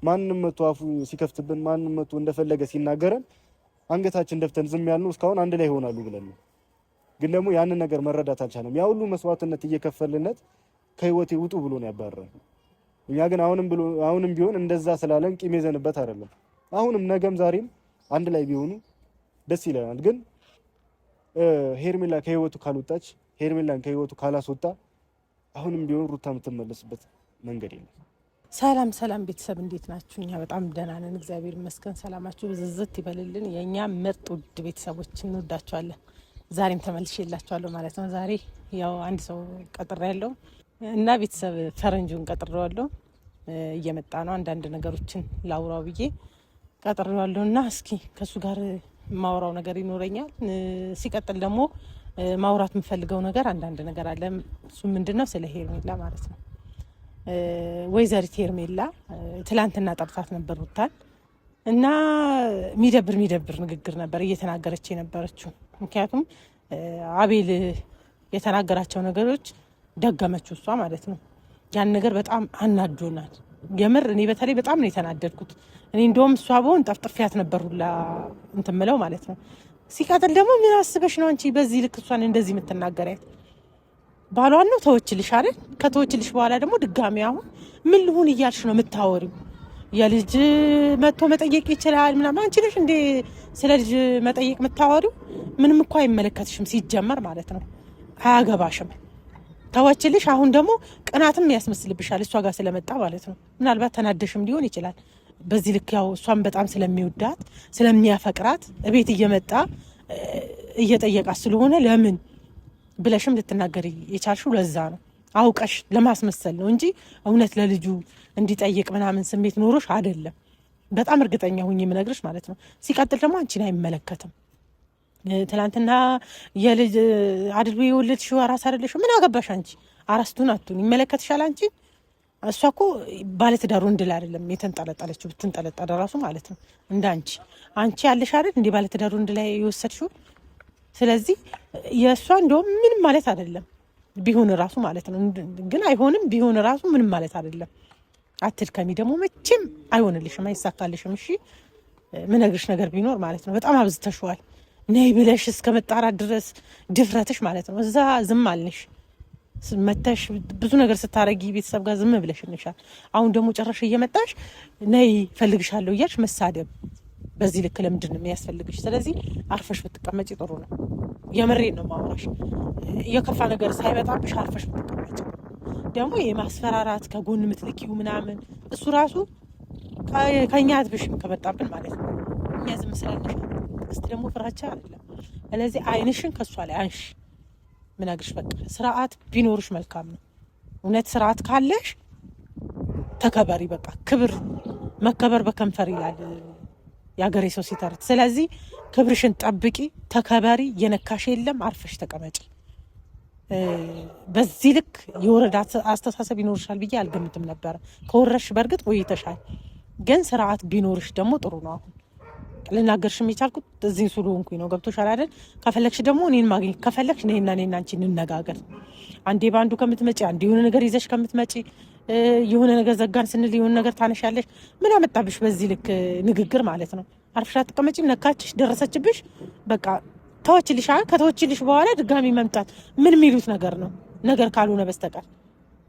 ማንንም መቶ አፉ ሲከፍትብን ማንንም መቶ እንደፈለገ ሲናገረን አንገታችን ደፍተን ዝም ያልነው እስካሁን አንድ ላይ ይሆናሉ ብለን ነው። ግን ደግሞ ያንን ነገር መረዳት አልቻለም። ያ ሁሉ መስዋዕትነት እየከፈልነት ከህይወቴ ውጡ ብሎ ነው ያባረረን። እኛ ግን አሁንም ቢሆን እንደዛ ስላለን ቂም ይዘንበት አይደለም። አሁንም ነገም ዛሬም አንድ ላይ ቢሆኑ ደስ ይለናል። ግን ሄርሜላ ከህይወቱ ካልወጣች ሄርሜላን ከህይወቱ ካላስወጣ አሁንም ቢሆን ሩታ የምትመለስበት መንገድ የለም። ሰላም ሰላም ቤተሰብ እንዴት ናችሁ? እኛ በጣም ደህና ነን፣ እግዚአብሔር ይመስገን። ሰላማችሁ ብዝዝት ይበልልን። የኛ ምርጥ ውድ ቤተሰቦች እንወዳችኋለን። ዛሬም ተመልሼላችኋለሁ ማለት ነው። ዛሬ ያው አንድ ሰው ቀጥሬያለሁ እና ቤተሰብ ፈረንጁን ቀጥሬዋለሁ። እየመጣ ነው። አንዳንድ ነገሮችን ላውራው ብዬ ቀጥሬዋለሁ እና እስኪ ከሱ ጋር ማውራው ነገር ይኖረኛል። ሲቀጥል ደግሞ ማውራት የምፈልገው ነገር አንዳንድ ነገር አለ። እሱ ምንድነው? ስለ ሄርሜላ ማለት ነው። ወይዘሪት ሄርሜላ ትላንትና ጠርታት ነበር ሩታን እና የሚደብር ንግግር ነበር እየተናገረች የነበረችው። ምክንያቱም አቤል የተናገራቸው ነገሮች ደገመችው እሷ ማለት ነው። ያን ነገር በጣም አናዶናል። የምር እኔ በተለይ በጣም ነው የተናደድኩት። እኔ እንደውም እሷ በሆን ጠፍጥፊያት ነበር ሁላ እንትን ምለው ማለት ነው። ሲቀጥል ደግሞ ምን አስበሽ ነው አንቺ በዚህ ልክ እሷን እንደዚህ የምትናገሪያት? ባሏን ነው ተወችልሽ አይደል? ከተወችልሽ በኋላ ደግሞ ድጋሚ አሁን ምን ልሁን እያልሽ ነው የምታወሪው? የልጅ መጥቶ መጠየቅ ይችላል ምናምን። አንቺ ነሽ እንዴ ስለ ልጅ መጠየቅ የምታወሪው? ምንም እኮ አይመለከትሽም ሲጀመር ማለት ነው። አያገባሽም። ተወችልሽ። አሁን ደግሞ ቅናትም ያስመስልብሻል እሷ ጋር ስለመጣ ማለት ነው። ምናልባት ተናደሽም ሊሆን ይችላል። በዚህ ልክ ያው እሷን በጣም ስለሚወዳት ስለሚያፈቅራት እቤት እየመጣ እየጠየቃት ስለሆነ ለምን ብለሽም ልትናገር የቻልሽው ለዛ ነው። አውቀሽ ለማስመሰል ነው እንጂ እውነት ለልጁ እንዲጠይቅ ምናምን ስሜት ኖሮሽ አይደለም። በጣም እርግጠኛ ሁኝ የምነግርሽ ማለት ነው። ሲቀጥል ደግሞ አንቺን አይመለከትም። ትላንትና የልጅ አድልቦ የወለድሽው አራስ አይደለሽው? ምን አገባሽ አንቺ? አራስቱን አቱን ይመለከትሻል አንቺ? እሷ እኮ ባለትዳር ወንድ ላይ አይደለም የተንጠለጠለችው። ብትንጠለጠለ ራሱ ማለት ነው እንደ አንቺ ያለሽ አይደል እንደ ባለትዳር ወንድ ላይ የወሰድሽው። ስለዚህ የእሷ እንደውም ምንም ማለት አይደለም ቢሆን ራሱ ማለት ነው። ግን አይሆንም ቢሆን ራሱ ምንም ማለት አይደለም። አትድከሚ ደግሞ መቼም አይሆንልሽም፣ አይሳካልሽም። እሺ ምነግርሽ ነገር ቢኖር ማለት ነው በጣም አብዝተሽዋል። ነይ ብለሽ እስከ መጣራት ድረስ ድፍረትሽ ማለት ነው። እዛ ዝም አልንሽ መተሽ ብዙ ነገር ስታረጊ ቤተሰብ ጋር ዝም ብለሽ እንሻል። አሁን ደግሞ ጨረሽ እየመጣሽ ነይ ፈልግሻለሁ እያልሽ መሳደብ በዚህ ልክ ለምንድን ነው የሚያስፈልግሽ? ስለዚህ አርፈሽ ብትቀመጪ ጥሩ ነው። የምሬን ነው ማውራሽ። የከፋ ነገር ሳይመጣብሽ አርፈሽ ብትቀመጪ። ደግሞ የማስፈራራት ከጎን ምትልኪው ምናምን እሱ ራሱ ከኛ አትብሽም ከመጣብን ማለት ነው። እኛ ዝም ስላለሽ እስቲ ደግሞ ፍራቻ አይደለም። ስለዚህ አይንሽን ከሷ ላይ አንሽ። ምን አግርሽ በቃ ስርዓት ቢኖርሽ መልካም ነው። እውነት ስርዓት ካለሽ ተከበሪ። በቃ ክብር መከበር በከንፈር ይላል የአገሬ ሰው ሲተርት። ስለዚህ ክብርሽን ጠብቂ፣ ተከበሪ። የነካሽ የለም፣ አርፈሽ ተቀመጪ። በዚህ ልክ የወረዳ አስተሳሰብ ይኖርሻል ብዬ አልገምትም ነበር። ከወረሽ በእርግጥ ቆይተሻል፣ ግን ስርዓት ቢኖርሽ ደግሞ ጥሩ ነው። አሁን ልናገርሽም የቻልኩት እዚህን ስለሆንኩኝ ነው። ገብቶሻል አይደል? ከፈለግሽ ደግሞ እኔን ማግኘት ከፈለግሽ ነይና አንቺ እንነጋገር። አንዴ በአንዱ ከምትመጪ አንዴ የሆነ ነገር ይዘሽ ከምትመጪ የሆነ ነገር ዘጋን ስንል የሆነ ነገር ታነሻለሽ። ምን አመጣብሽ በዚህ ልክ ንግግር ማለት ነው? አርፈሽ አትቀመጪም? ነካችሽ፣ ደረሰችብሽ፣ በቃ ተወችልሽ። ከተወችልሽ በኋላ ድጋሚ መምጣት ምን የሚሉት ነገር ነው? ነገር ካልሆነ በስተቀር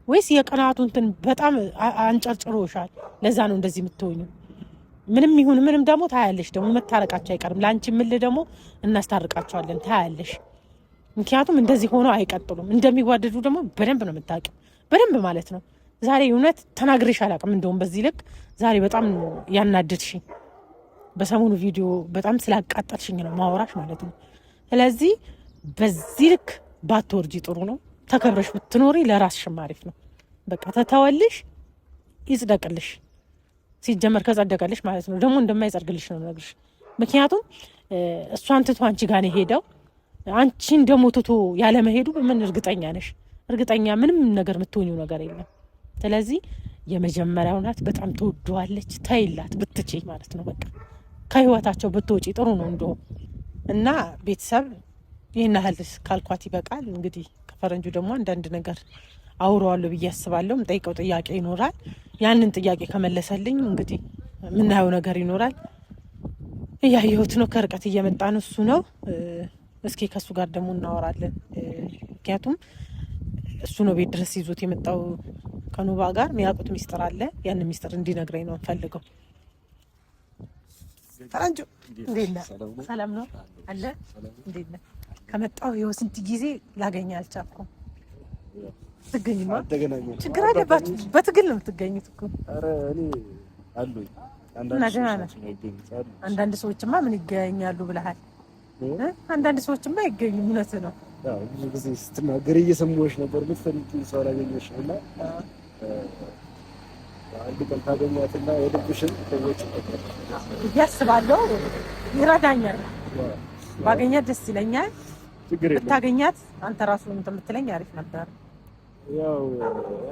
ወይስ የቀናቱ እንትን በጣም አንጨርጭሮሻል? ለዛ ነው እንደዚህ የምትሆኙ። ምንም ይሁን ምንም ደግሞ ታያለሽ። ደግሞ መታረቃቸው አይቀርም። ለአንቺ ምል ደግሞ እናስታርቃቸዋለን፣ ታያለሽ። ምክንያቱም እንደዚህ ሆኖ አይቀጥሉም። እንደሚዋደዱ ደግሞ በደንብ ነው የምታውቂው፣ በደንብ ማለት ነው። ዛሬ እውነት ተናግሬሽ አላውቅም። እንደውም በዚህ ልክ ዛሬ በጣም ያናደድሽኝ፣ በሰሞኑ ቪዲዮ በጣም ስላቃጠልሽኝ ነው ማወራሽ ማለት ነው። ስለዚህ በዚህ ልክ ባትወርጂ ጥሩ ነው። ተከብረሽ ብትኖሪ ለራስሽም አሪፍ ነው። በቃ ተተወልሽ፣ ይጽደቅልሽ። ሲጀመር ከጸደቀልሽ ማለት ነው። ደግሞ እንደማይጸድቅልሽ ነው ነገርሽ። ምክንያቱም እሷን ትቶ አንቺ ጋር ነው ሄደው። አንቺን ደግሞ ትቶ ያለ መሄዱ ምን እርግጠኛ ነሽ? እርግጠኛ ምንም ነገር የምትሆኚው ነገር የለም። ስለዚህ የመጀመሪያው ናት። በጣም ትወደዋለች። ተይላት ብትችይ ማለት ነው። በቃ ከህይወታቸው ብትወጪ ጥሩ ነው እንደውም። እና ቤተሰብ ይህን ያህል ካልኳት ይበቃል። እንግዲህ ከፈረንጁ ደግሞ አንዳንድ ነገር አውረዋለሁ ብዬ አስባለሁ። ጠይቀው ጥያቄ ይኖራል። ያንን ጥያቄ ከመለሰልኝ እንግዲህ የምናየው ነገር ይኖራል። እያየሁት ነው፣ ከርቀት እየመጣ ነው እሱ ነው። እስኪ ከእሱ ጋር ደግሞ እናወራለን። ምክንያቱም እሱ ነው ቤት ድረስ ይዞት የመጣው ከኑባ ጋር የሚያውቁት ሚስጥር አለ። ያን ሚስጥር እንዲነግረኝ ነው ፈልገው። ፈረንጆ እንዴት ነህ? ሰላም ነው አለ። እንዴት ነህ? ከመጣሁ ይኸው ስንት ጊዜ ላገኘህ አልቻልኩም። ትገኝማ ችግር አለባችሁ። በትግል ነው የምትገኙት እኮ። ኧረ እኔ አሉኝ አንዳንድ ሰዎችማ ምን ይገኛሉ ብለሃል። አንዳንድ ሰዎችማ አይገኙም። እውነት ነው። ብዙ ጊዜ ስትናገር እየሰማሁሽ ነበር። የምትፈልጊው ሰው አላገኘሽም እና አንድ ቀን ታገኛትና የልብሽን ሰዎች ያስባለሁ። ይረዳኛል። ባገኛት ደስ ይለኛል። ብታገኛት አንተ ራሱ የምትለኝ አሪፍ ነበር። ያው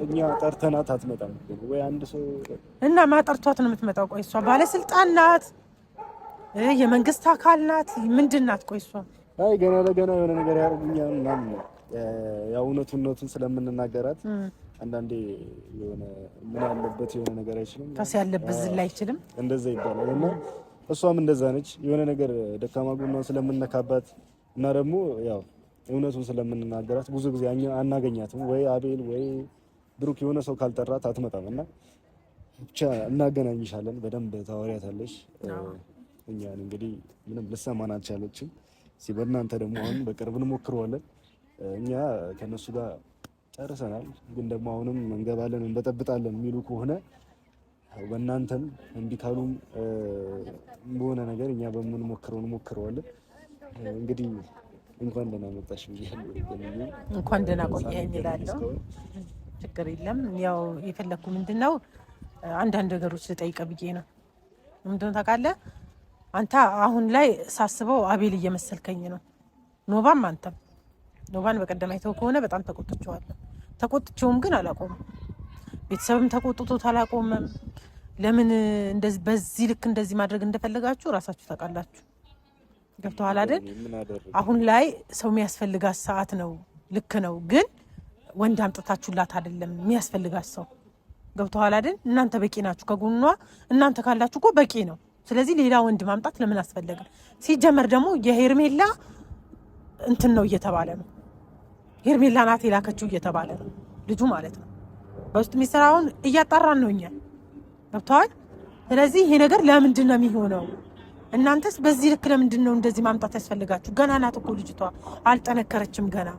እኛ ጠርተናት አትመጣም ወይ አንድ ሰው እና ማጠርቷት ነው የምትመጣው? ቆይ እሷ ባለስልጣን ናት? የመንግስት አካል ናት? ምንድን ናት? ቆይ እሷ አይ ገና ለገና የሆነ ነገር ያደርጉኛል ምናምን። ያው እውነቱን ስለምንናገራት አንዳንዴ የሆነ ምን ያለበት የሆነ ነገር አይችልም፣ ታስ ያለበት ዝላ አይችልም፣ እንደዛ ይባላል። እና እሷም እንደዛ ነች። የሆነ ነገር ደካማ ጎኗን ስለምንነካባት እና ደግሞ ያው እውነቱን ስለምንናገራት ብዙ ጊዜ አናገኛትም። ወይ አቤል ወይ ብሩክ የሆነ ሰው ካልጠራት አትመጣም። እና ብቻ እናገናኝሻለን፣ በደንብ ታወሪያታለሽ። እኛን እንግዲህ ምንም ልሰማን አልቻለችም። በእናንተ ደግሞ አሁን በቅርብ እንሞክረዋለን። እኛ ከነሱ ጋር ጨርሰናል፣ ግን ደግሞ አሁንም እንገባለን እንበጠብጣለን የሚሉ ከሆነ በእናንተም እምቢ ካሉም በሆነ ነገር እኛ በምንሞክረው እንሞክረዋለን። እንግዲህ እንኳን ደህና መጣሽ ብያለሁ። እንኳን ደህና ቆየኸኝ እላለሁ። ችግር የለም። ያው የፈለኩ ምንድነው አንዳንድ ነገሮች ልጠይቀህ ብዬ ነው። ምንድነው ታውቃለህ፣ አንተ አሁን ላይ ሳስበው አቤል እየመሰልከኝ ነው። ኖባም አንተም። ኖባን በቀደም አይተው ከሆነ በጣም ተቆጥቼዋለሁ። ተቆጥቼውም ግን አላቆምም። ቤተሰብም ተቆጥቶት አላቆምም። ለምን እንደዚህ በዚህ ልክ እንደዚህ ማድረግ እንደፈለጋችሁ ራሳችሁ ታውቃላችሁ። ገብቶሃል አይደል? አሁን ላይ ሰው የሚያስፈልጋት ሰዓት ነው። ልክ ነው፣ ግን ወንድ አምጥታችሁላት አይደለም የሚያስፈልጋት ሰው። ገብቶሃል አይደል? እናንተ በቂ ናችሁ ከጎኗ። እናንተ ካላችሁ እኮ በቂ ነው። ስለዚህ ሌላ ወንድ ማምጣት ለምን አስፈለገ? ሲጀመር ደግሞ የሄርሜላ እንትን ነው እየተባለ ነው። ሄርሜላ ናት የላከችው እየተባለ ነው ልጁ ማለት ነው። በውስጥ ሚስጥራውን እያጣራን ነው እኛ። ገብቶሃል? ስለዚህ ይሄ ነገር ለምንድን ነው የሚሆነው? እናንተስ በዚህ ልክ ለምንድን ነው እንደዚህ ማምጣት ያስፈልጋችሁ? ገና ናት እኮ ልጅቷ፣ አልጠነከረችም ገና።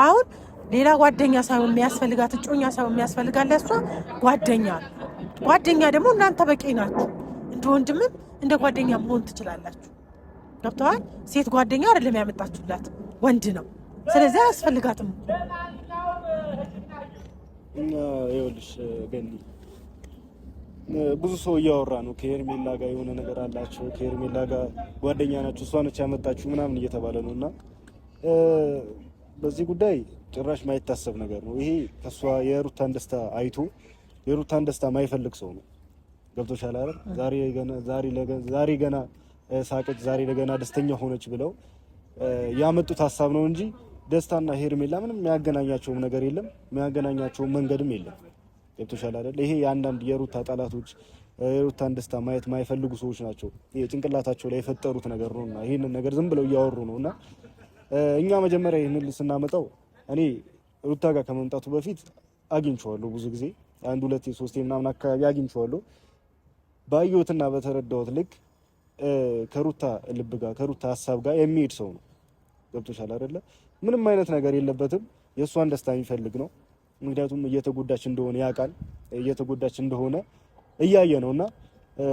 አሁን ሌላ ጓደኛ ሳይሆን የሚያስፈልጋት እጮኛ ሳይሆን የሚያስፈልጋት ለእሷ ጓደኛ ደግሞ እናንተ በቂ ናችሁ። እንደ ወንድምም እንደ ጓደኛ መሆን ትችላላችሁ። ገብቶሃል? ሴት ጓደኛ አይደለም ያመጣችሁላት፣ ወንድ ነው። ስለዚህ አያስፈልጋትም። ይኸውልሽ ገኒ፣ ብዙ ሰው እያወራ ነው ከሄርሜላ ጋር የሆነ ነገር አላቸው፣ ከሄርሜላ ጋር ጓደኛ ናቸው፣ እሷ ነች ያመጣችሁ ምናምን እየተባለ ነው። እና በዚህ ጉዳይ ጭራሽ ማይታሰብ ነገር ነው ይሄ። ከሷ የሩታን ደስታ አይቶ የሩታን ደስታ ማይፈልግ ሰው ነው። ገብቶሻል አይደል? ዛሬ ገና ሳቀች፣ ዛሬ ለገና ደስተኛ ሆነች ብለው ያመጡት ሀሳብ ነው እንጂ ደስታና ሄርሜላ ምንም የሚያገናኛቸውም ነገር የለም፣ የሚያገናኛቸውም መንገድም የለም። ገብቶሻል አይደል? ይሄ የአንዳንድ የሩታ ጠላቶች የሩታን ደስታ ማየት ማይፈልጉ ሰዎች ናቸው ጭንቅላታቸው ላይ የፈጠሩት ነገር ነውና ይሄንን ነገር ዝም ብለው እያወሩ ነውና እኛ መጀመሪያ ይሄንን ስናመጣው እኔ ሩታ ጋር ከመምጣቱ በፊት አግኝቼዋለሁ። ብዙ ጊዜ 1 2 3 ምናምን አካባቢ አግኝቼዋለሁ። ባየሁትና በተረዳሁት ልክ ከሩታ ልብ ጋር ከሩታ ሀሳብ ጋር የሚሄድ ሰው ነው። ገብቶሻል አይደለ? ምንም አይነት ነገር የለበትም። የእሷን ደስታ የሚፈልግ ነው። ምክንያቱም እየተጎዳች እንደሆነ ያውቃል፣ እየተጎዳች እንደሆነ እያየ ነውና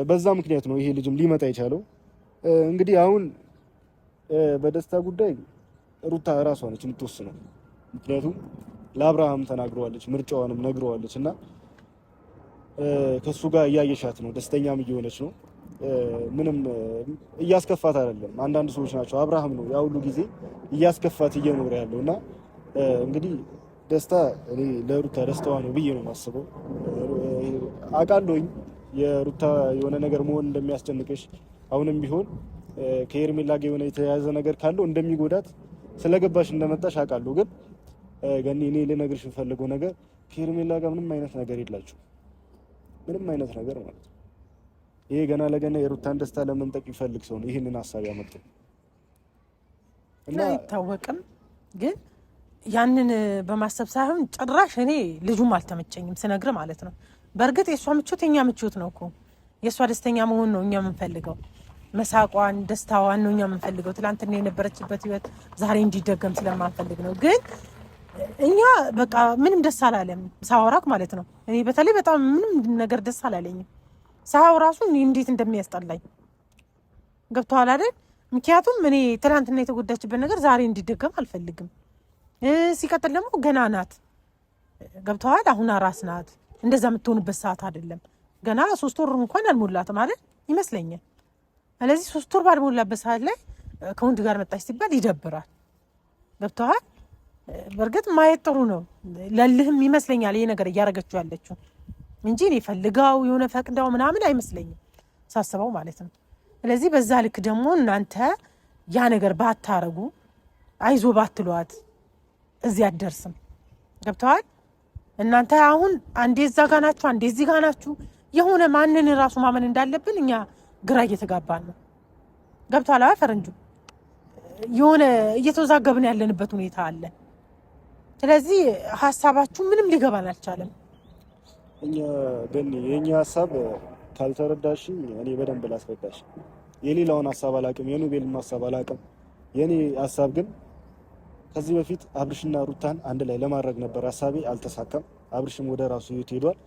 በዛ ምክንያት ነው ይሄ ልጅም ሊመጣ የቻለው። እንግዲህ አሁን በደስታ ጉዳይ ሩታ እራሷ ነች የምትወስነው። ምክንያቱም ለአብርሃም ተናግረዋለች፣ ምርጫዋንም ነግረዋለች እና ከሱ ጋር እያየሻት ነው፣ ደስተኛም እየሆነች ነው። ምንም እያስከፋት አይደለም። አንዳንድ ሰዎች ናቸው አብርሃም ነው ያ ሁሉ ጊዜ እያስከፋት እየኖረ ያለው እና እንግዲህ ደስታ እኔ ለሩታ ደስታዋ ነው ብዬ ነው የማስበው። አውቃለሁኝ የሩታ የሆነ ነገር መሆን እንደሚያስጨንቅሽ፣ አሁንም ቢሆን ከሄርሜላ ጋር የሆነ የተያያዘ ነገር ካለው እንደሚጎዳት ስለገባሽ እንደመጣሽ አውቃለሁ። ግን ገኒ እኔ ልነግርሽ የምፈልገው ነገር ከሄርሜላ ጋር ምንም አይነት ነገር የላችሁ፣ ምንም አይነት ነገር ማለት ነው። ይሄ ገና ለገና የሩታን ደስታ ለመንጠቅ ይፈልግ ሰው ነው ይሄንን ሐሳብ ያመጣው እና አይታወቅም። ግን ያንን በማሰብ ሳይሆን ጭራሽ እኔ ልጁም አልተመቸኝም ስነግር ማለት ነው። በእርግጥ የእሷ ምቾት የኛ ምቾት ነው እኮ የእሷ ደስተኛ መሆን ነው እኛ የምንፈልገው፣ መሳቋን ደስታዋን ነው እኛ የምንፈልገው። ትላንትና የነበረችበት ህይወት ዛሬ እንዲደገም ስለማንፈልግ ነው። ግን እኛ በቃ ምንም ደስ አላለም ሳወራክ ማለት ነው። እኔ በተለይ በጣም ምንም ነገር ደስ አላለኝም ሳወራ ራሱ እንዴት እንደሚያስጠላኝ ገብቶሃል አይደል? ምክንያቱም እኔ ትላንትና የተጎዳችበት ነገር ዛሬ እንዲደገም አልፈልግም። ሲቀጥል ደግሞ ገና ናት ገብቶሃል? አሁን አራስ ናት። እንደዛ የምትሆንበት ሰዓት አይደለም። ገና 3 ወር እንኳን አልሞላትም አይደል ይመስለኛል። ስለዚህ 3 ወር ባልሞላበት ሰዓት ላይ ከወንድ ጋር መጣች ሲባል ይደብራል። ገብቶሃል? በእርግጥ ማየት ጥሩ ነው። ለልህም ይመስለኛል ይሄ ነገር እያደረገችው ያለችው እንጂ እኔ ፈልጋው የሆነ ፈቅዳው ምናምን አይመስለኝም ሳስበው ማለት ነው። ስለዚህ በዛ ልክ ደግሞ እናንተ ያ ነገር ባታረጉ አይዞ ባትሏት እዚህ አትደርስም። ገብቶሃል? እናንተ አሁን አንዴ እዛ ጋር ናችሁ፣ አንዴ እዚህ ጋር ናችሁ። የሆነ ማንን ራሱ ማመን እንዳለብን እኛ ግራ እየተጋባን ነው። ገብቶሃል? ፈረንጁ የሆነ እየተወዛገብን ያለንበት ሁኔታ አለ። ስለዚህ ሀሳባችሁ ምንም ሊገባን አልቻለም። እኛ ግን የኛ ሀሳብ ካልተረዳሽ እኔ በደንብ ላስረዳሽ። የሌላውን ሀሳብ አላውቅም፣ የኑቤልን ሀሳብ አላውቅም። የኔ ሀሳብ ግን ከዚህ በፊት አብርሽና ሩታን አንድ ላይ ለማድረግ ነበር ሀሳቤ፣ አልተሳካም። አብርሽም ወደ ራሱ ህይወት ሄዷል፣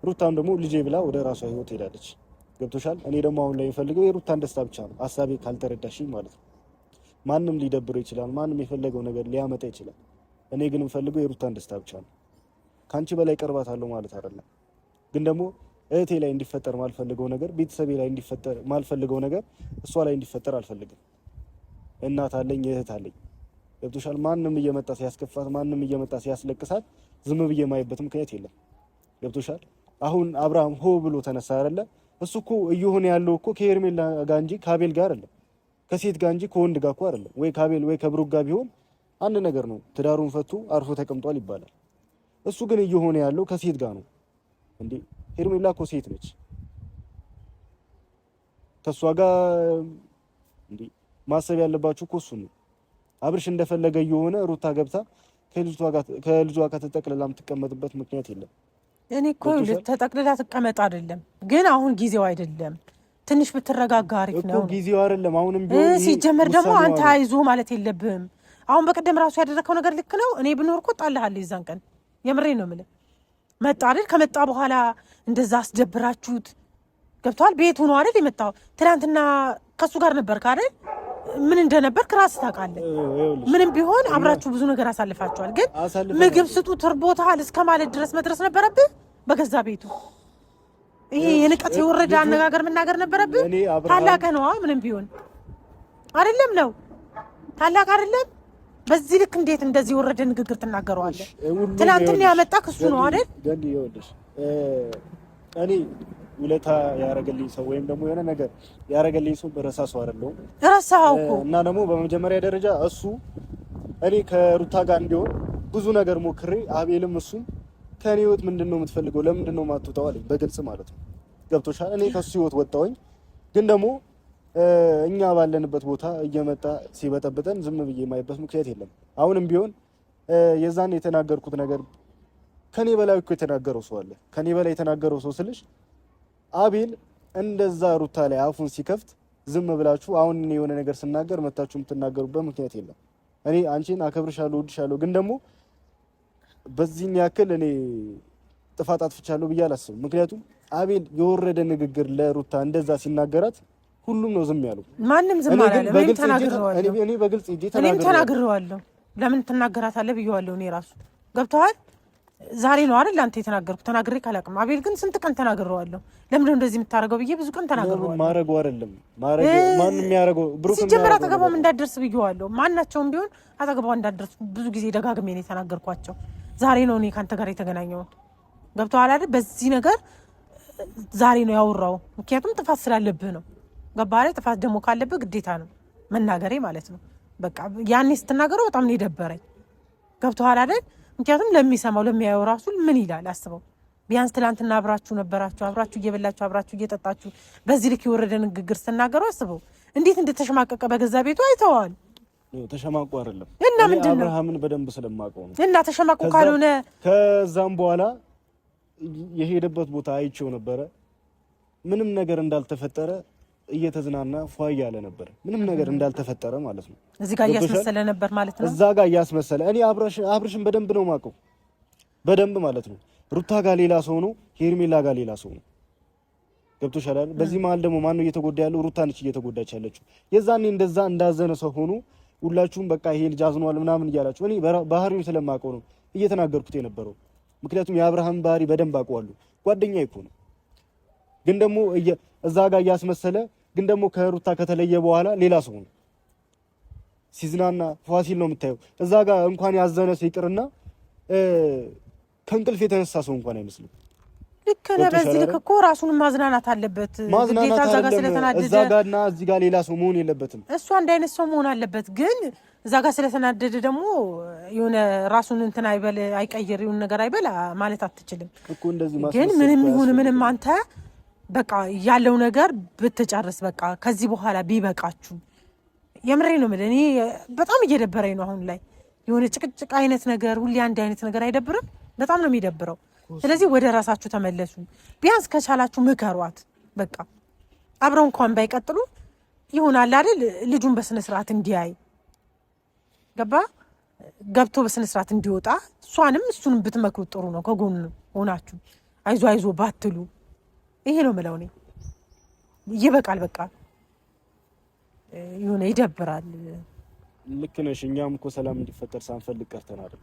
ሩታም ደግሞ ልጄ ብላ ወደ ራሷ ህይወት ሄዳለች። ገብቶሻል? እኔ ደግሞ አሁን ላይ የምፈልገው የሩታን ደስታ ብቻ ነው። ሀሳቤ ካልተረዳሽኝ ማለት ነው። ማንም ሊደብረው ይችላል፣ ማንም የፈለገው ነገር ሊያመጣ ይችላል። እኔ ግን የምፈልገው የሩታን ደስታ ብቻ ነው። ካንቺ በላይ ቀርባታለሁ ማለት አይደለም። ግን ደግሞ እህቴ ላይ እንዲፈጠር ማልፈልገው ነገር፣ ቤተሰቤ ላይ እንዲፈጠር ማልፈልገው ነገር እሷ ላይ እንዲፈጠር አልፈልግም። እናት አለኝ፣ እህት አለኝ። ገብቶሻል? ማንም እየመጣ ሲያስከፋት፣ ማንም እየመጣ ሲያስለቅሳት ዝም ብዬ ማይበት ምክንያት የለም። ገብቶሻል? አሁን አብርሃም ሆ ብሎ ተነሳ አይደለ? እሱ እኮ እየሆነ ያለው እኮ ከሄርሜላ ጋር እንጂ ከአቤል ጋር አይደለም፣ ከሴት ጋር እንጂ ከወንድ ጋር እኮ አይደለም። ወይ ከአቤል ወይ ከብሩክ ጋር ቢሆን አንድ ነገር ነው። ትዳሩን ፈቱ አርፎ ተቀምጧል ይባላል። እሱ ግን እየሆነ ያለው ከሴት ጋር ነው። እንዴ ሄርሜላ እኮ ሴት ነች። ከሷ ጋር እንዴ ማሰብ ያለባችሁ እኮ እሱ ነው። አብርሽ እንደፈለገ እየሆነ ሩታ ገብታ ከልጇ ጋር ተጠቅልላ የምትቀመጥበት ምክንያት የለም። እኔ እኮ ተጠቅልላ ትቀመጥ አይደለም፣ ግን አሁን ጊዜው አይደለም። ትንሽ ብትረጋጋ አሪፍ ነው እኮ ጊዜው አይደለም። አሁንም ቢሆን ሲጀመር ደግሞ አንተ አይዞ ማለት የለብህም። አሁን በቀደም ራሱ ያደረከው ነገር ልክ ነው። እኔ ብኖር እኮ ጣልሃለሁ የዛን ቀን። የምሬ ነው የምልህ። መጣ አይደል? ከመጣ በኋላ እንደዛ አስደብራችሁት ገብቷል። ቤቱ ነው አይደል የመጣው። ትናንትና ከሱ ጋር ነበርክ አይደል? ምን እንደነበርክ ራስህ ታውቃለህ። ምንም ቢሆን አብራችሁ ብዙ ነገር አሳልፋችኋል። ግን ምግብ ስጡት እርቦታል እስከ ማለት ድረስ መድረስ ነበረብህ በገዛ ቤቱ። ይሄ የንቀት የወረደ አነጋገር መናገር ነበረብህ። ታላቅ ነዋ። ምንም ቢሆን አይደለም ነው ታላቅ አይደለም። በዚህ ልክ እንዴት እንደዚህ ወረደ ንግግር ትናገረዋለህ? ትናንትና ያመጣክ እሱ ነው አይደል? ገንዲ ይወልሽ እኔ ውለታ ያረገልኝ ሰው ወይም ደግሞ የሆነ ነገር ያረገልኝ ሰው በረሳሱ አይደለም። ረሳው እኮ እና ደግሞ በመጀመሪያ ደረጃ እሱ እኔ ከሩታ ጋር እንዲሆን ብዙ ነገር ሞክሬ አቤልም እሱም ከኔ ህይወት ምንድነው የምትፈልገው ለምንድነው ማትወጣው አለኝ በግልጽ ማለት ነው። ገብቶሻል? እኔ ከሱ ህይወት ወጣሁኝ። ግን ደግሞ እኛ ባለንበት ቦታ እየመጣ ሲበጠብጠን ዝም ብዬ የማይበት ምክንያት የለም። አሁንም ቢሆን የዛን የተናገርኩት ነገር ከኔ በላይ እኮ የተናገረው ሰው አለ። ከኔ በላይ የተናገረው ሰው ስልሽ አቤል እንደዛ ሩታ ላይ አፉን ሲከፍት ዝም ብላችሁ አሁን እኔ የሆነ ነገር ስናገር መታችሁ የምትናገሩበት ምክንያት የለም። እኔ አንቺን አከብርሻለሁ፣ እወድሻለሁ። ግን ደግሞ በዚህን ያክል እኔ ጥፋት አጥፍቻለሁ ብዬ አላስብም። ምክንያቱም አቤል የወረደ ንግግር ለሩታ እንደዛ ሲናገራት ሁሉም ነው ዝም ያለው። ማንም ዝም አላለም። እኔ በግልጽ ተናግሬዋለሁ። ለምን ትናገራታለህ ብዬዋለሁ። እኔ ራሱ ገብቶሃል? ዛሬ ነው አይደል አንተ የተናገርኩት? ተናግሬ ካላቅም አቤል ግን ስንት ቀን ተናግሬዋለሁ። ለምን ነው እንደዚህ የምታረገው ብዬ ብዙ ቀን ተናግሬዋለሁ። ማረገው አይደለም ማንም የሚያረገው ብሩክ ሲጀምር አጠገቧም እንዳትደርስ ብዬዋለሁ። ማናቸውም ቢሆን አጠገቧ እንዳትደርስ ብዙ ጊዜ ደጋግሜ ነው የተናገርኳቸው። ዛሬ ነው እኔ ካንተ ጋር የተገናኘው። ገብቶሃል አይደል? በዚህ ነገር ዛሬ ነው ያወራው። ምክንያቱም ጥፋት ስላለብህ ነው። ገባህ? ጥፋት ደግሞ ካለብህ ግዴታ ነው መናገሬ ማለት ነው። በቃ ያኔ ስትናገረው በጣም ነው የደበረኝ። ገብቶሃል አይደል? ምክንያቱም ለሚሰማው ለሚያየው ራሱ ምን ይላል አስበው። ቢያንስ ትላንትና አብራችሁ ነበራችሁ፣ አብራችሁ እየበላችሁ፣ አብራችሁ እየጠጣችሁ በዚህ ልክ የወረደ ንግግር ስትናገሩ አስበው እንዴት እንደተሸማቀቀ በገዛ ቤቱ አይተዋል። ተሸማቁ አይደለም እና ምንድነው አብርሃምን በደንብ ስለማውቀው ነው። እና ተሸማቁ ካልሆነ ከዛም በኋላ የሄደበት ቦታ አይቼው ነበረ። ምንም ነገር እንዳልተፈጠረ እየተዝናና ፏ ያለ ነበር። ምንም ነገር እንዳልተፈጠረ ማለት ነው። እዚህ ጋር እያስመሰለ ነበር ማለት ነው። እዛ ጋር እያስመሰለ እኔ አብርሽን በደንብ ነው ማውቀው፣ በደንብ ማለት ነው። ሩታ ጋር ሌላ ሰው ነው፣ ሄርሜላ ጋር ሌላ ሰው ነው። ገብቶሻል አይደል? በዚህ መሀል ደግሞ ማን ነው እየተጎዳ ያለው? ሩታ ነች እየተጎዳች ያለችው። የዛኔ እንደዛ እንዳዘነ ሰው ሆኖ ሁላችሁም በቃ ይሄ ልጅ አዝኗል ምናምን እያላችሁ እኔ ባህሪውን ስለማውቀው ነው እየተናገርኩት የነበረው። ምክንያቱም የአብርሃም ባህሪ በደንብ አውቀዋለሁ። ጓደኛዬ እኮ ነው። ግን ደግሞ እዛ ጋር እያስመሰለ ግን ደግሞ ከሩታ ከተለየ በኋላ ሌላ ሰው ነው። ሲዝናና ፋሲል ነው የምታየው። እዛ ጋር እንኳን ያዘነ ሰው ይቅርና ከእንቅልፍ የተነሳ ሰው እንኳን አይመስልም። ልክ ነው። በዚህ ልክ እኮ ራሱን ማዝናናት አለበት። ግዴታ እዛ ጋር ስለተናደደ እዛ ጋርና እዚህ ጋር ሌላ ሰው መሆን የለበትም። እሱ አንድ አይነት ሰው መሆን አለበት። ግን እዛ ጋር ስለተናደደ ደግሞ የሆነ ራሱን እንትን አይበል አይቀይር ይሁን ነገር አይበል ማለት አትችልም እኮ እንደዚህ ማለት ግን ምንም ይሁን ምንም አንተ በቃ ያለው ነገር ብትጨርስ በቃ ከዚህ በኋላ ቢበቃችሁ። የምሬ ነው የምልህ። እኔ በጣም እየደበረኝ ነው አሁን ላይ የሆነ ጭቅጭቅ አይነት ነገር ሁሌ አንድ አይነት ነገር አይደብርም? በጣም ነው የሚደብረው። ስለዚህ ወደ ራሳችሁ ተመለሱ። ቢያንስ ከቻላችሁ ምከሯት። በቃ አብረው እንኳን ባይቀጥሉ ይሆናል አይደል? ልጁን በስነ ስርዓት እንዲያይ ገብቶ በስነ ስርዓት እንዲወጣ እሷንም እሱንም ብትመክሩ ጥሩ ነው። ከጎኑ ሆናችሁ አይዞ አይዞ ባትሉ ይሄ ነው የምለው እኔ። ይበቃል በቃ የሆነ ይደብራል። ልክ ነሽ። እኛም እኮ ሰላም እንዲፈጠር ሳንፈልግ ቀርተን አይደል።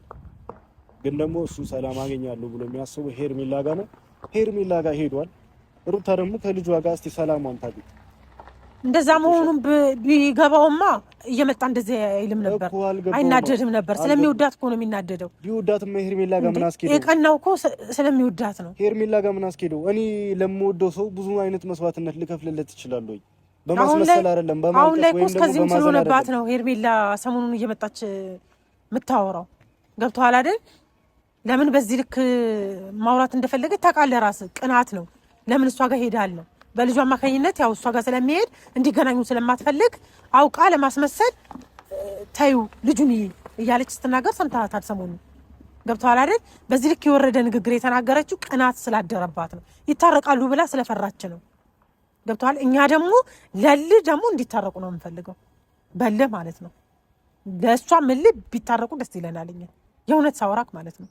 ግን ደግሞ እሱ ሰላም አገኛለሁ ብሎ የሚያስበው ሄርሜላ ጋር ነው። ሄርሜላ ጋር ሄዷል። ሩታ ደግሞ ከልጇ ጋር እስቲ ሰላሟን ታግኝ። እንደዛ መሆኑን ቢገባውማ እየመጣ እንደዚህ አይልም ነበር፣ አይናደድም ነበር። ስለሚወዳት እኮ ነው የሚናደደው። ቢወዳትማ ሄርሜላ ጋር ምን አስኬደው? የቀናው እኮ ስለሚወዳት ነው። ሄርሜላ ጋር ምን አስኬደው? እኔ ለምወደው ሰው ብዙ አይነት መስዋዕትነት ልከፍልለት እችላለሁ። በማስመሰል አይደለም፣ አሁን ላይ እኮ እስከዚህም ስለሆነባት ነው ሄርሜላ ሰሞኑን እየመጣች የምታወራው። ገብቶሃል አይደል? ለምን በዚህ ልክ ማውራት እንደፈለገ ታውቃለህ ራስህ። ቅናት ነው። ለምን እሷ ጋር ሄዳለሁ በልጇ አማካኝነት ያው እሷ ጋር ስለሚሄድ እንዲገናኙ ስለማትፈልግ አውቃ ለማስመሰል ታዩ ልጁን እያለች ስትናገር ሰምተሃታል ሰሞኑን። ገብቶሃል አይደል? በዚህ ልክ የወረደ ንግግር የተናገረችው ቅናት ስላደረባት ነው። ይታረቃሉ ብላ ስለፈራች ነው። ገብቶሃል? እኛ ደግሞ ለልህ ደግሞ እንዲታረቁ ነው የምንፈልገው። በልህ ማለት ነው። ለእሷ ምልህ ቢታረቁ ደስ ይለናል እኛ የእውነት ሳወራክ ማለት ነው።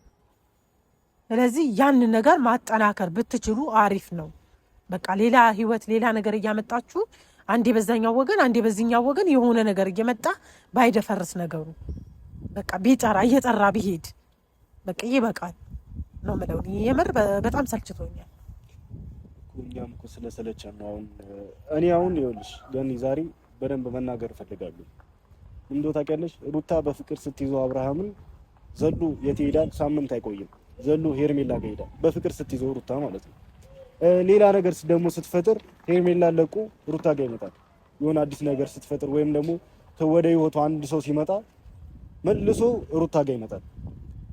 ስለዚህ ያንን ነገር ማጠናከር ብትችሉ አሪፍ ነው። በቃ ሌላ ህይወት ሌላ ነገር እያመጣችሁ አንዴ በዛኛው ወገን አንዴ በዚህኛው ወገን የሆነ ነገር እየመጣ ባይደፈርስ ነገሩ በቃ ቢጠራ እየጠራ ቢሄድ በቃ ይበቃል ነው የምለው። የምር በጣም ሰልችቶኛል። እኛም እኮ ስለሰለቸን ነው እኔ አሁን ይኸውልሽ ገኒ ዛሬ በደንብ መናገር እፈልጋለሁ። እንደው ታውቂያለሽ ሩታ በፍቅር ስትይዘው አብርሃምን ዘሎ የት ይሄዳል? ሳምንት አይቆይም። ዘሎ ሄርሜላ ጋር ይሄዳል። በፍቅር ስትይዘው ሩታ ማለት ነው። ሌላ ነገር ደግሞ ስትፈጥር ሄርሜላ ለቁ ሩታ ጋር ይመጣል። የሆነ አዲስ ነገር ስትፈጥር ወይም ደግሞ ወደ ህይወቱ አንድ ሰው ሲመጣ መልሶ ሩታ ጋር ይመጣል።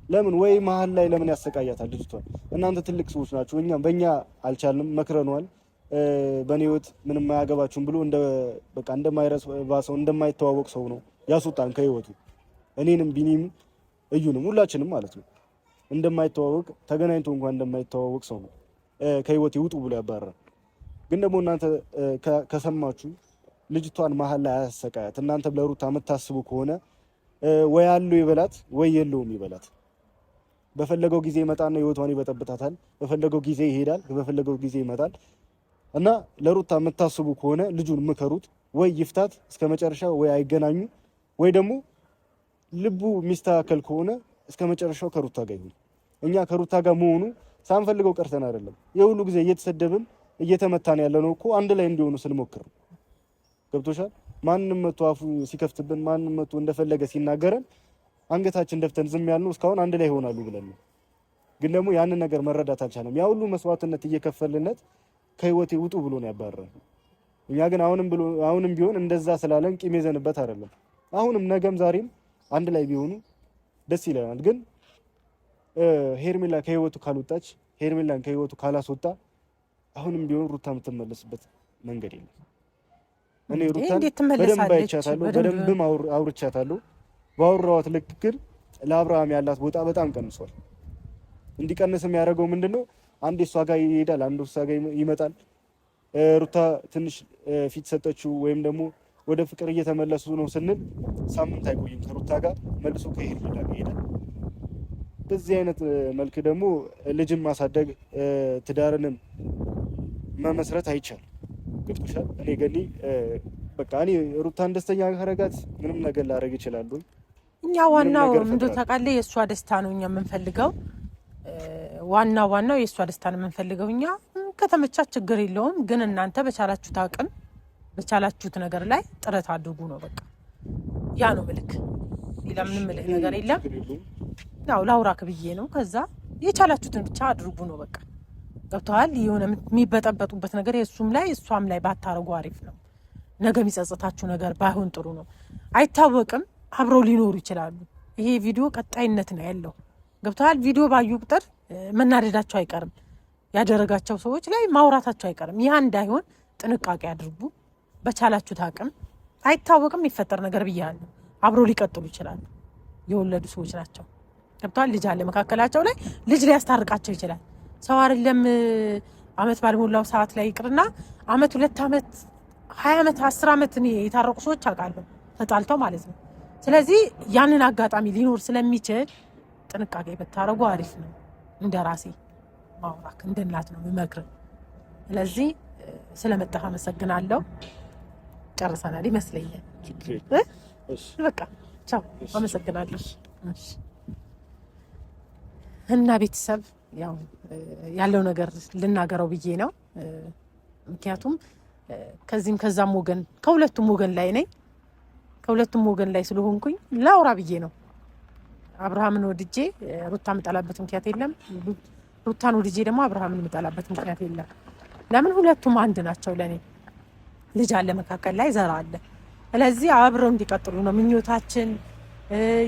ለምን ወይ መሀል ላይ ለምን ያሰቃያታል ልጅቷን? እናንተ ትልቅ ሰዎች ናችሁ። እኛም በእኛ አልቻልንም፣ መክረነዋል። በእኔ ህይወት ምንም አያገባችሁም ብሎ በቃ እንደማይረባ ሰው እንደማይተዋወቅ ሰው ነው ያስወጣን ከህይወቱ። እኔንም ቢኒም እዩንም ሁላችንም ማለት ነው እንደማይተዋወቅ ተገናኝቶ እንኳን እንደማይተዋወቅ ሰው ነው ከህይወት ይውጡ ብሎ ያባረራል። ግን ደግሞ እናንተ ከሰማችሁ ልጅቷን መሀል ላይ አያሰቃያት። እናንተ ለሩታ የምታስቡ ከሆነ ወይ አለው ይበላት ወይ የለውም ይበላት። በፈለገው ጊዜ ይመጣና ህይወቷን ይበጠብጣታል። በፈለገው ጊዜ ይሄዳል፣ በፈለገው ጊዜ ይመጣል። እና ለሩታ የምታስቡ ከሆነ ልጁን ምከሩት። ወይ ይፍታት እስከ መጨረሻ ወይ አይገናኙ፣ ወይ ደግሞ ልቡ የሚስተካከል ከሆነ እስከ መጨረሻው ከሩታ ጋር ይሁን። እኛ ከሩታ ጋር መሆኑ ሳንፈልገው ቀርተን አይደለም። የሁሉ ጊዜ እየተሰደብን እየተመታን ያለነው እኮ አንድ ላይ እንዲሆኑ ስንሞክር ነው። ገብቶሻል? ማንንም መቶ አፉ ሲከፍትብን ማንንም መቶ እንደፈለገ ሲናገረን አንገታችን ደፍተን ዝም ያልነው እስካሁን አንድ ላይ ይሆናሉ ብለን ነው። ግን ደግሞ ያንን ነገር መረዳት አልቻለም። ያ ሁሉ መስዋዕትነት እየከፈልነት ከህይወቴ ውጡ ብሎ ነው ያባረረን። እኛ ግን አሁንም ቢሆን እንደዛ ስላለን ቂም ይዘንበት አይደለም። አሁንም ነገም ዛሬም አንድ ላይ ቢሆኑ ደስ ይለናል። ግን ሄርሜላ ከህይወቱ ካልወጣች ሄርሜላን ከህይወቱ ካላስወጣ አሁንም ቢሆን ሩታ የምትመለስበት መንገድ የለም። እኔ ሩታን በደንብ አይቻታለሁ፣ በደንብም አውርቻታለሁ። ባወራኋት ልክ ግን ለአብርሃም ያላት ቦታ በጣም ቀንሷል። እንዲቀንስ የሚያደርገው ምንድነው? አንዴ እሷ ጋር ይሄዳል፣ አንዱ እሷ ጋር ይመጣል። ሩታ ትንሽ ፊት ሰጠችው ወይም ደግሞ ወደ ፍቅር እየተመለሱ ነው ስንል ሳምንት አይቆይም ከሩታ ጋር መልሶ ከሄርሜላ ጋር ይሄዳል። በዚህ አይነት መልክ ደግሞ ልጅን ማሳደግ ትዳርንም መመስረት አይቻልም። ገብቶሻል? እኔ ገኒ በቃ እኔ ሩታን ደስተኛ ካረጋት ምንም ነገር ላደርግ ይችላል። እኛ ዋናው ምንድነው ታውቃለህ? የእሷ ደስታ ነው እኛ የምንፈልገው። ዋናው የእሷ ደስታ ነው የምንፈልገው እኛ። ከተመቻት ችግር የለውም፣ ግን እናንተ በቻላችሁት አቅም በቻላችሁት ነገር ላይ ጥረት አድርጉ ነው በቃ። ያ ነው ምልክ፣ ሌላ ምንም ምልክ ነገር የለም። ያው ላውራክ ብዬ ነው። ከዛ የቻላችሁትን ብቻ አድርጉ ነው በቃ። ገብተዋል? የሆነ የሚበጠበጡበት ነገር የእሱም ላይ እሷም ላይ ባታረጉ አሪፍ ነው። ነገ የሚጸጽታችሁ ነገር ባይሆን ጥሩ ነው። አይታወቅም፣ አብረው ሊኖሩ ይችላሉ። ይሄ ቪዲዮ ቀጣይነት ነው ያለው። ገብተዋል? ቪዲዮ ባዩ ቁጥር መናደዳቸው አይቀርም፣ ያደረጋቸው ሰዎች ላይ ማውራታቸው አይቀርም። ያ እንዳይሆን ጥንቃቄ አድርጉ በቻላችሁት አቅም። አይታወቅም የሚፈጠር ነገር ብያለሁ። አብረው ሊቀጥሉ ይችላሉ። የወለዱ ሰዎች ናቸው። ገብተዋል? ልጅ አለ መካከላቸው ላይ፣ ልጅ ሊያስታርቃቸው ይችላል። ሰው አይደለም አመት ባልሞላው ሰዓት ላይ ይቅርና አመት 2 አመት 20 አመት 10 አመት እኔ የታረቁ ሰዎች አውቃለሁ ተጣልተው ማለት ነው። ስለዚህ ያንን አጋጣሚ ሊኖር ስለሚችል ጥንቃቄ ብታረጉ አሪፍ ነው። እንደ ራሴ ማውራክ እንደ እናት ነው የምመክር። ስለዚህ ስለመጣህ አመሰግናለሁ። ጨርሰናል ይመስለኛል። በቃ ቻው፣ አመሰግናለሁ። እና ቤተሰብ ያው ያለው ነገር ልናገረው ብዬ ነው። ምክንያቱም ከዚህም ከዛም ወገን ከሁለቱም ወገን ላይ ነኝ። ከሁለቱም ወገን ላይ ስለሆንኩኝ ላውራ ብዬ ነው። አብርሃምን ወድጄ ሩታ የምጠላበት ምክንያት የለም። ሩታን ወድጄ ደግሞ አብርሃምን የምጠላበት ምክንያት የለም። ለምን? ሁለቱም አንድ ናቸው ለኔ። ልጅ አለ መካከል ላይ፣ ዘራ አለ። ስለዚህ አብረው እንዲቀጥሉ ነው ምኞታችን።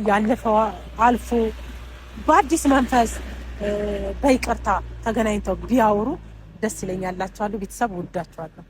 ያለፈው አልፎ በአዲስ መንፈስ በይቅርታ ተገናኝተው ቢያወሩ ደስ ይለኛል። ቤተሰብ ወዳችኋለሁ።